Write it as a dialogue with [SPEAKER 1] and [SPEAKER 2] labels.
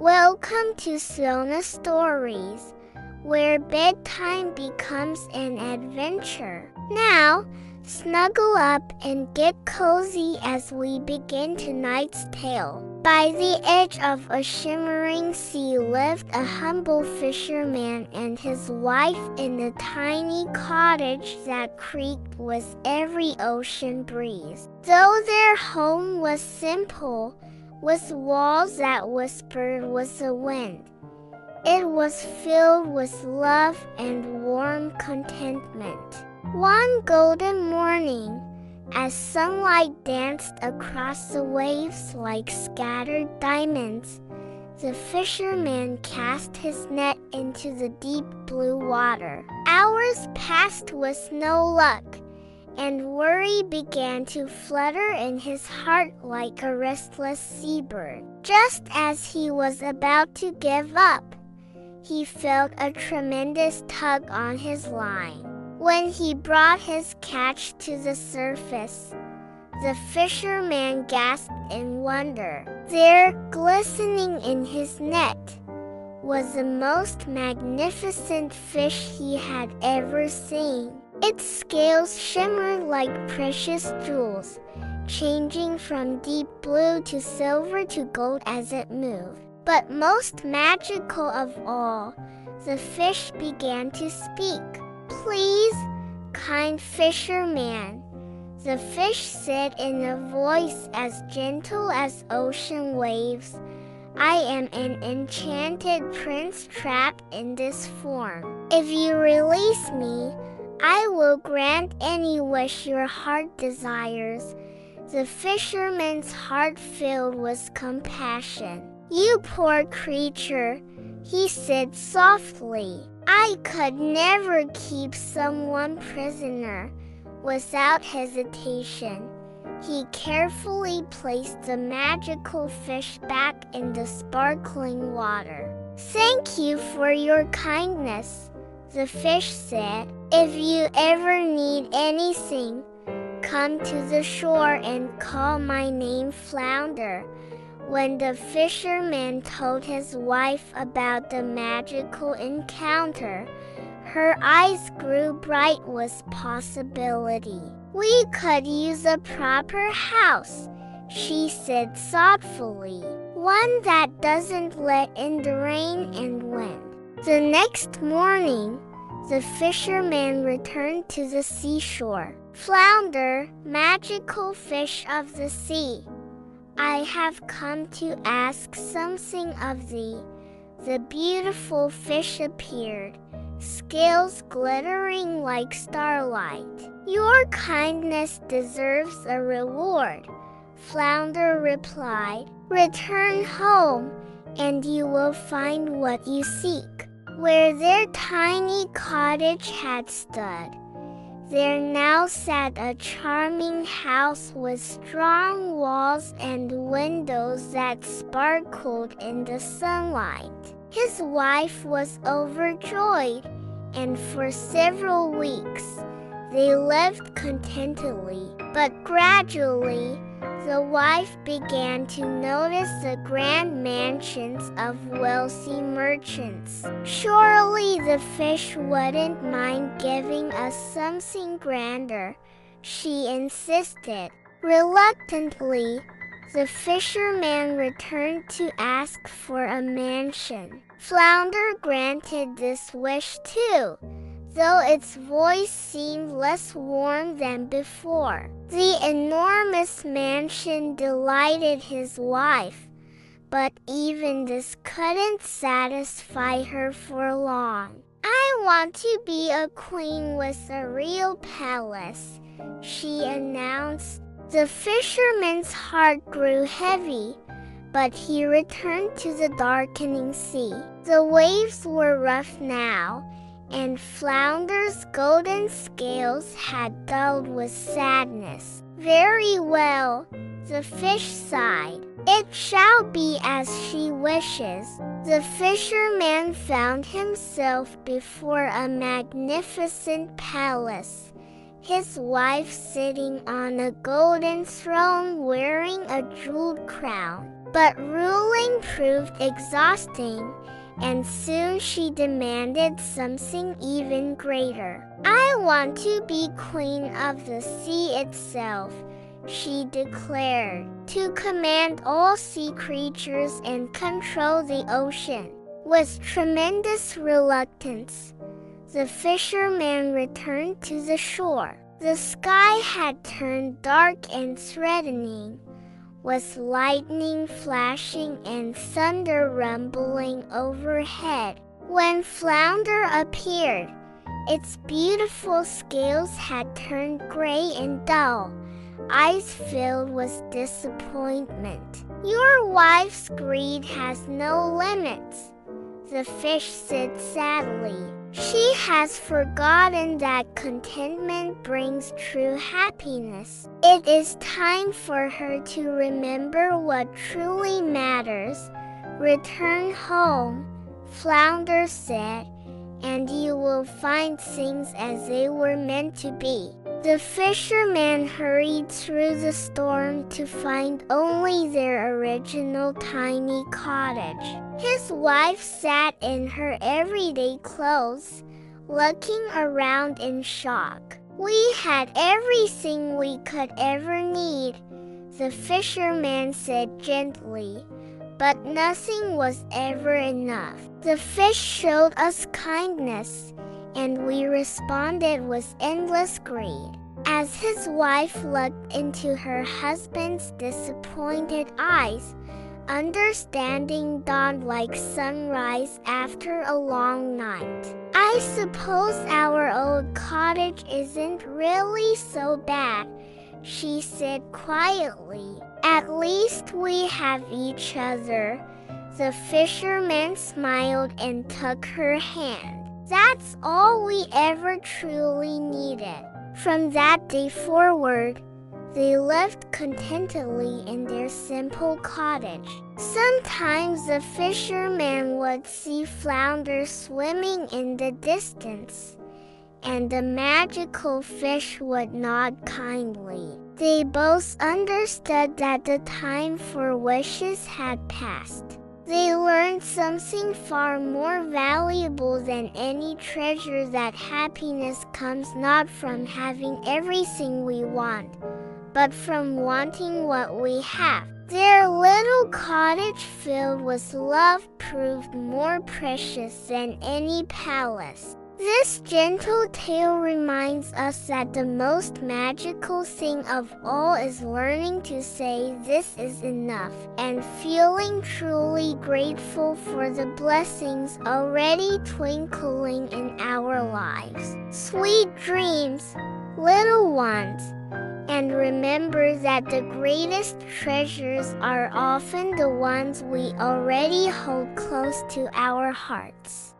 [SPEAKER 1] Welcome to Sona Stories, where bedtime becomes an adventure. Now, snuggle up and get cozy as we begin tonight's tale. By the edge of a shimmering sea lived a humble fisherman and his wife in a tiny cottage that creaked with every ocean breeze. Though their home was simple, with walls that whispered with the wind, it was filled with love and warm contentment. One golden morning, as sunlight danced across the waves like scattered diamonds, the fisherman cast his net into the deep blue water. Hours passed with no luck, and worry began to flutter in his heart like a restless seabird. Just as he was about to give up, he felt a tremendous tug on his line. When he brought his catch to the surface, the fisherman gasped in wonder. There, glistening in his net, was the most magnificent fish he had ever seen. Its scales shimmered like precious jewels, changing from deep blue to silver to gold as it moved. But most magical of all, the fish began to speak. "Please, kind fisherman," the fish said in a voice as gentle as ocean waves, "I am an enchanted prince trapped in this form. If you release me, I will grant any wish your heart desires." The fisherman's heart filled with compassion. "You poor creature," he said softly, "I could never keep someone prisoner." Without hesitation, he carefully placed the magical fish back in the sparkling water. "Thank you for your kindness," the fish said. "If you ever need anything, come to the shore and call my name Flounder." When the fisherman told his wife about the magical encounter, her eyes grew bright with possibility. "We could use a proper house," she said thoughtfully, "one that doesn't let in the rain and wind." The next morning, the fisherman returned to the seashore. "Flounder, magical fish of the sea, I have come to ask something of thee." The beautiful fish appeared, scales glittering like starlight. "Your kindness deserves a reward," Flounder replied. "Return home, and you will find what you seek." Where their tiny cottage had stood, there now sat a charming house with strong walls and windows that sparkled in the sunlight. His wife was overjoyed, and for several weeks they lived contentedly. But gradually, the wife began to notice the grand mansions of wealthy merchants. "Surely the fish wouldn't mind giving us something grander," she insisted. Reluctantly, the fisherman returned to ask for a mansion. Flounder granted this wish too, though its voice seemed less warm than before. The enormous mansion delighted his wife, but even this couldn't satisfy her for long. "I want to be a queen with a real palace," she announced. The fisherman's heart grew heavy, but he returned to the darkening sea. The waves were rough now, and Flounder's golden scales had dulled with sadness. "Very well," the fish sighed. "It shall be as she wishes." The fisherman found himself before a magnificent palace, his wife sitting on a golden throne wearing a jeweled crown. But ruling proved exhausting, and soon she demanded something even greater. "I want to be queen of the sea itself," she declared, "to command all sea creatures and control the ocean." With tremendous reluctance, the fisherman returned to the shore. The sky had turned dark and threatening, with lightning flashing and thunder rumbling overhead. When Flounder appeared, its beautiful scales had turned gray and dull, eyes filled with disappointment. "Your wife's greed has no limits," the fish said sadly. "She has forgotten that contentment brings true happiness. It is time for her to remember what truly matters. Return home," Flounder said, "and you will find things as they were meant to be." The fisherman hurried through the storm to find only their original tiny cottage. His wife sat in her everyday clothes, looking around in shock. "We had everything we could ever need," the fisherman said gently, "but nothing was ever enough. The fish showed us kindness, and we responded with endless greed." As his wife looked into her husband's disappointed eyes, understanding dawned like sunrise after a long night. "I suppose our old cottage isn't really so bad," she said quietly. "At least we have each other." The fisherman smiled and took her hand. "That's all we ever truly needed." From that day forward, they lived contentedly in their simple cottage. Sometimes the fisherman would see Flounder swimming in the distance, and the magical fish would nod kindly. They both understood that the time for wishes had passed. They learned something far more valuable than any treasure, that happiness comes not from having everything we want, but from wanting what we have. Their little cottage filled with love proved more precious than any palace. This gentle tale reminds us that the most magical thing of all is learning to say "this is enough" and feeling truly grateful for the blessings already twinkling in our lives. Sweet dreams, little ones, and remember that the greatest treasures are often the ones we already hold close to our hearts.